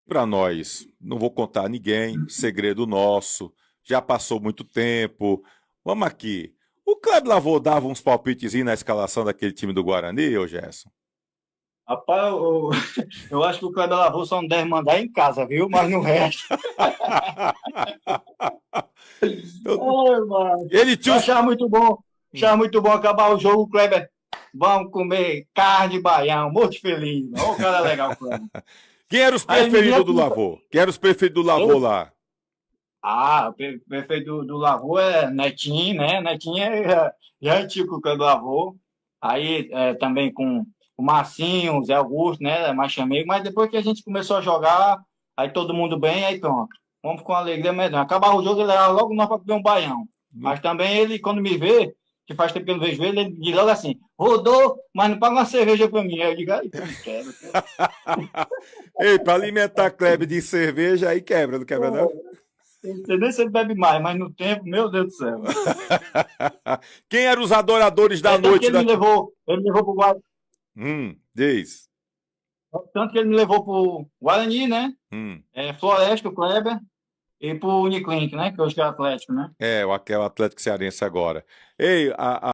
para nós, não vou contar a ninguém, segredo nosso, já passou muito tempo. Vamos aqui. O Kleber Lavô dava uns palpitezinhos na escalação daquele time do Guarani, ô Gerson? Rapaz, eu acho que o Kleber Lavou só não deve mandar em casa, viu? Mas no resto. Eu- Ai, mano. Ele Eu tinha os. achava muito bom. Achava muito bom acabar o jogo, o Kleber. Vamos comer carne de baião, muito feliz. Ô, cara legal, Kleber. Quem eram os Aí ele preferidos vinha do com. Lavô? Quem eram os preferidos do Lavô lá? O prefeito do Lavô é Netinho, né? Netinho já é antigo com o Kleber Lavô. Aí também com o Marcinho, o Zé Augusto, né? Mais chamei. Mas depois que a gente começou a jogar, aí todo mundo bem, aí pronto. Vamos com alegria medonha. Acabava o jogo, ele era logo nós para comer um baião. Mas também ele, quando me vê, que faz tempo que eu não vejo ele, ele diz logo assim: rodou, mas não paga uma cerveja para mim. Aí eu digo: aí, tu me quebra. Ei, para alimentar Kleber de cerveja, aí quebra, não quebra não? Eu não sei nem se ele bebe mais, mas no tempo, meu Deus do céu. Quem eram os adoradores da Tanto que noite da. ele me levou pro Guarani. Diz. Tanto que ele me levou pro Guarani, né? Hum. Floresta, o Kleber, e pro Uniclinic, né? Que hoje é Atlético, né? É, o Atlético Cearense agora. Ei,